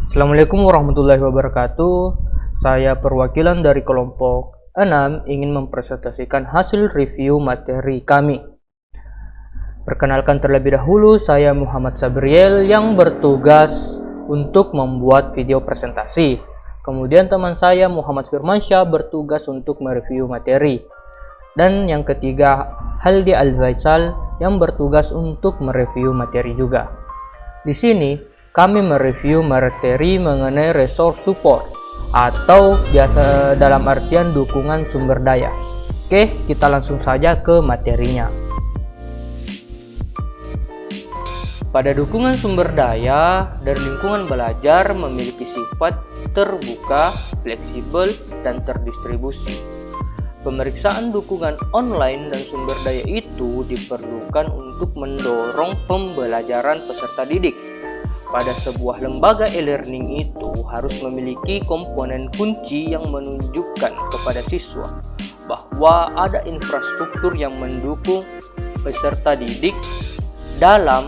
Assalamualaikum warahmatullahi wabarakatuh. Saya perwakilan dari kelompok 6 ingin mempresentasikan hasil review materi kami. Perkenalkan terlebih dahulu, saya Muhammad Sabriel yang bertugas untuk membuat video presentasi. Kemudian teman saya Muhammad Firmansyah bertugas untuk mereview materi. Dan yang ketiga, Haldi Al-Faisal yang bertugas untuk mereview materi juga. Di sini kami mereview materi mengenai resource support atau biasa dalam artian dukungan sumber daya. Oke, kita langsung saja ke materinya. Pada dukungan sumber daya dari lingkungan belajar memiliki sifat terbuka, fleksibel, dan terdistribusi. Pemeriksaan dukungan online dan sumber daya itu diperlukan untuk mendorong pembelajaran peserta didik. Pada sebuah lembaga e-learning itu harus memiliki komponen kunci yang menunjukkan kepada siswa bahwa ada infrastruktur yang mendukung peserta didik dalam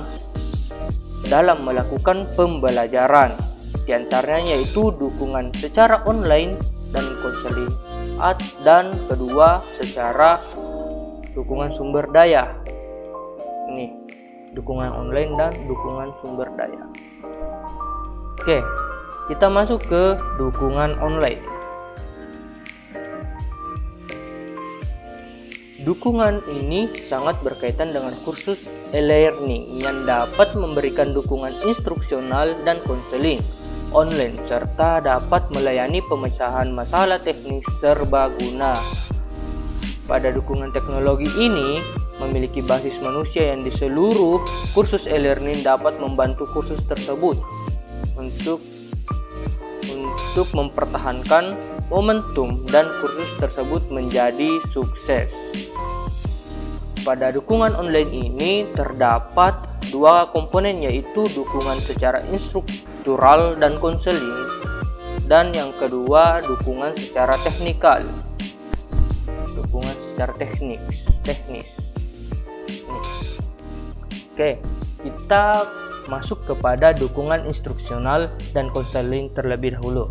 melakukan pembelajaran. Di antaranya yaitu dukungan secara online dan konseling, dan kedua secara dukungan sumber daya. Ini dukungan online dan dukungan sumber daya. Oke, kita masuk ke dukungan online. Dukungan ini sangat berkaitan dengan kursus e-learning yang dapat memberikan dukungan instruksional dan konseling online serta dapat melayani pemecahan masalah teknis serbaguna. Pada dukungan teknologi ini memiliki basis manusia yang di seluruh kursus e-learning dapat membantu kursus tersebut untuk mempertahankan momentum dan kursus tersebut menjadi sukses. Pada dukungan online ini terdapat dua komponen, yaitu dukungan secara instruktural dan konseling, dan yang kedua dukungan secara teknikal. Dukungan secara teknis. Oke, kita masuk kepada dukungan instruksional dan konseling terlebih dahulu.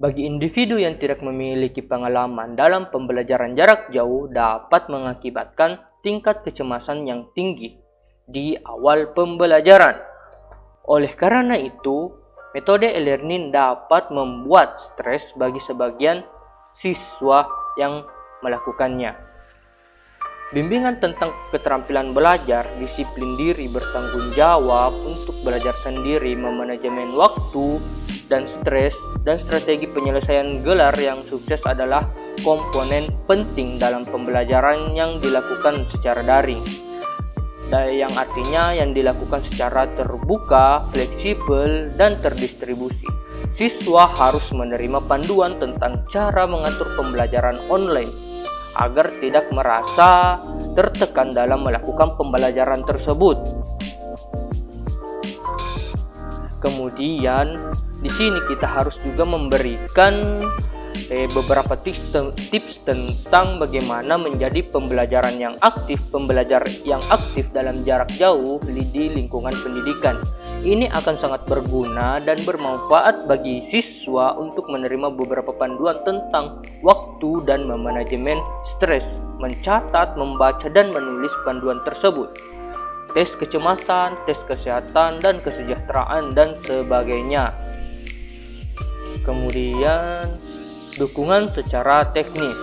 Bagi individu yang tidak memiliki pengalaman dalam pembelajaran jarak jauh dapat mengakibatkan tingkat kecemasan yang tinggi di awal pembelajaran. Oleh karena itu, metode e-learning dapat membuat stres bagi sebagian siswa yang melakukannya. Bimbingan tentang keterampilan belajar, disiplin diri, bertanggung jawab untuk belajar sendiri, memanajemen waktu dan stres, dan strategi penyelesaian gelar yang sukses adalah komponen penting dalam pembelajaran yang dilakukan secara daring. Yang artinya yang dilakukan secara terbuka, fleksibel, dan terdistribusi. Siswa harus menerima panduan tentang cara mengatur pembelajaran online agar tidak merasa tertekan dalam melakukan pembelajaran tersebut. Kemudian di sini kita harus juga memberikan beberapa tips tentang bagaimana menjadi pembelajar yang aktif dalam jarak jauh di lingkungan pendidikan. Ini akan sangat berguna dan bermanfaat bagi siswa untuk menerima beberapa panduan tentang waktu dan memanajemen stres, mencatat, membaca, dan menulis panduan tersebut. Tes kecemasan, tes kesehatan dan kesejahteraan, dan sebagainya. Kemudian, dukungan secara teknis.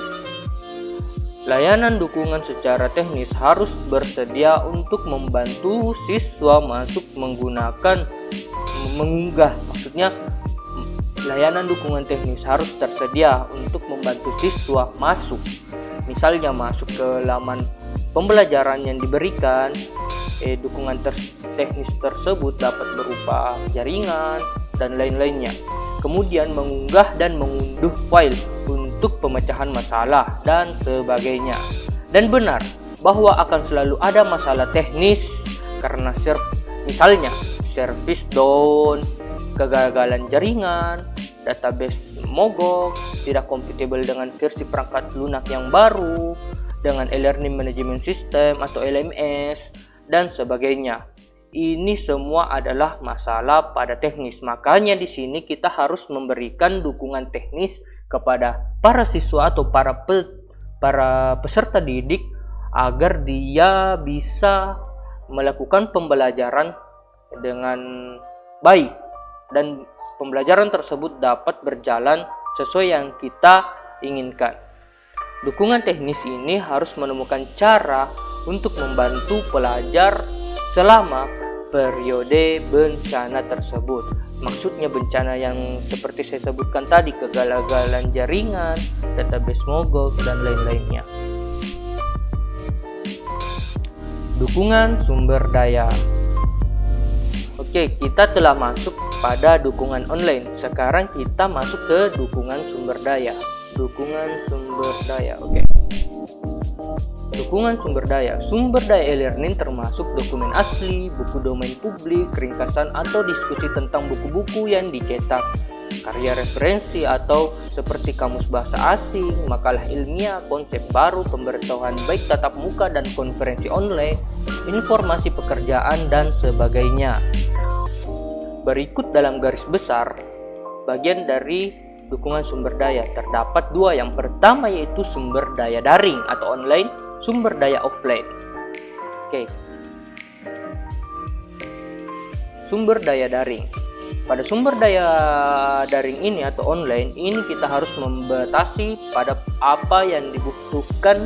Layanan dukungan secara teknis harus bersedia untuk membantu siswa layanan dukungan teknis harus tersedia untuk membantu siswa masuk. Misalnya masuk ke laman pembelajaran yang diberikan. Dukungan teknis tersebut dapat berupa jaringan dan lain-lainnya. Kemudian mengunggah dan mengunduh file untuk pemecahan masalah dan sebagainya. Dan benar bahwa akan selalu ada masalah teknis karena misalnya service down, kegagalan jaringan, database mogok, tidak kompatibel dengan versi perangkat lunak yang baru, dengan e-learning management system atau LMS, dan sebagainya. ini semua adalah masalah pada teknis. Makanya di sini kita harus memberikan dukungan teknis kepada para siswa atau para peserta didik agar dia bisa melakukan pembelajaran dengan baik dan pembelajaran tersebut dapat berjalan sesuai yang kita inginkan. Dukungan teknis ini harus menemukan cara untuk membantu pelajar selama periode bencana tersebut. Maksudnya bencana yang seperti saya sebutkan tadi, kegagalan jaringan, database mogok, dan lain-lainnya. Dukungan sumber daya. Oke, kita telah masuk pada dukungan online. Sekarang kita masuk ke dukungan sumber daya. Dukungan sumber daya, oke. Dukungan sumber daya. Sumber daya e-learning termasuk dokumen asli, buku domain publik, ringkasan atau diskusi tentang buku-buku yang dicetak, karya referensi atau seperti kamus bahasa asing, makalah ilmiah, konsep baru, pemberitahuan baik tatap muka dan konferensi online, informasi pekerjaan, dan sebagainya. Berikut dalam garis besar bagian dari dukungan sumber daya. Terdapat dua. Yang pertama yaitu sumber daya daring atau online, sumber daya offline. Oke. Sumber daya daring. Pada sumber daya daring ini atau online ini kita harus membatasi pada apa yang dibutuhkan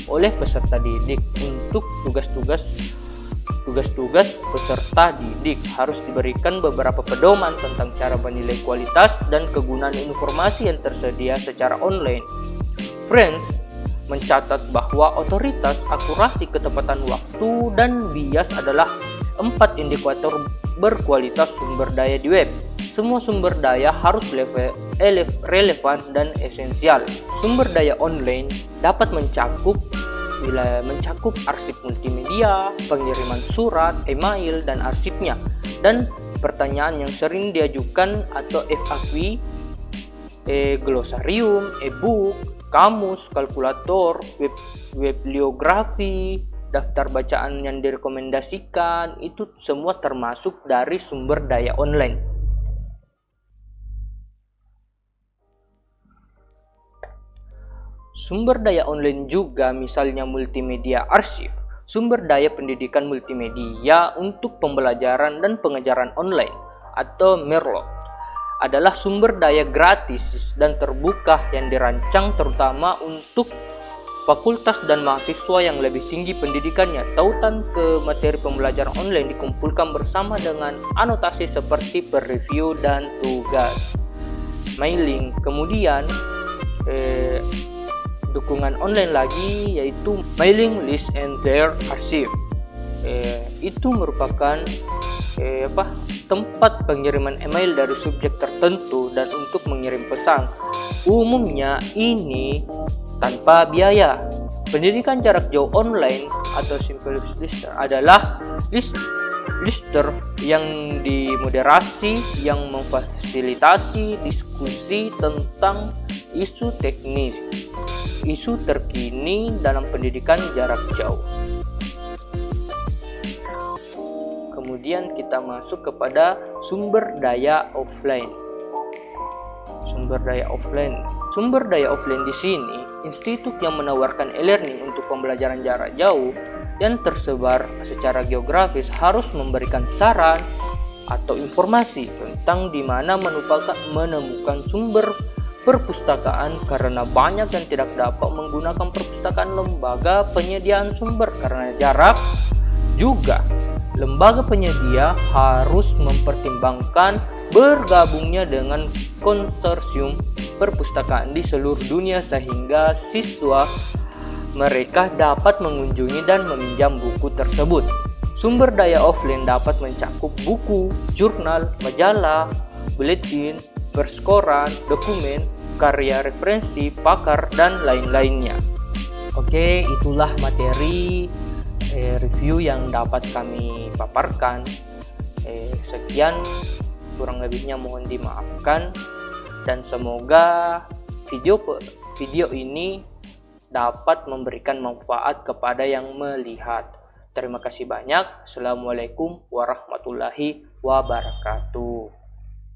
oleh peserta didik untuk tugas-tugas peserta didik. Harus diberikan beberapa pedoman tentang cara menilai kualitas dan kegunaan informasi yang tersedia secara online. Friends mencatat bahwa otoritas, akurasi, ketepatan waktu, dan bias adalah 4 indikator berkualitas sumber daya di web. Semua sumber daya harus relevan dan esensial. Sumber daya online dapat mencakup arsip multimedia, pengiriman surat, email, dan arsipnya, dan pertanyaan yang sering diajukan atau FAQ, glosarium, e-book, kamus, kalkulator, bibliografi, daftar bacaan yang direkomendasikan, itu semua termasuk dari sumber daya online. Sumber daya online juga misalnya multimedia arsip, sumber daya pendidikan multimedia untuk pembelajaran dan pengajaran online atau Merlot, adalah sumber daya gratis dan terbuka yang dirancang terutama untuk fakultas dan mahasiswa yang lebih tinggi pendidikannya. Tautan ke materi pembelajaran online dikumpulkan bersama dengan anotasi seperti per-review dan tugas. Mailing, kemudian dukungan online lagi yaitu mailing list and their archive. Itu merupakan tempat pengiriman email dari subjek tertentu dan untuk mengirim pesan. Umumnya ini tanpa biaya. Pendidikan jarak jauh online atau simple lister adalah lister yang dimoderasi, yang memfasilitasi diskusi tentang isu teknis, isu terkini dalam pendidikan jarak jauh. Kemudian kita masuk kepada sumber daya offline. Sumber daya offline. Sumber daya offline di sini institut yang menawarkan e-learning untuk pembelajaran jarak jauh yang tersebar secara geografis harus memberikan saran atau informasi tentang di mana menemukan sumber perpustakaan, karena banyak yang tidak dapat menggunakan perpustakaan lembaga penyediaan sumber karena jarak. Juga lembaga penyedia harus mempertimbangkan bergabungnya dengan konsorsium perpustakaan di seluruh dunia sehingga siswa mereka dapat mengunjungi dan meminjam buku tersebut. Sumber daya offline dapat mencakup buku, jurnal, majalah, buletin, perskoran, dokumen, karya referensi, pakar, dan lain-lainnya. Oke, itulah materi review yang dapat kami paparkan. Sekian, kurang lebihnya mohon dimaafkan, dan semoga video ini dapat memberikan manfaat kepada yang melihat. Terima kasih banyak. Assalamualaikum warahmatullahi wabarakatuh.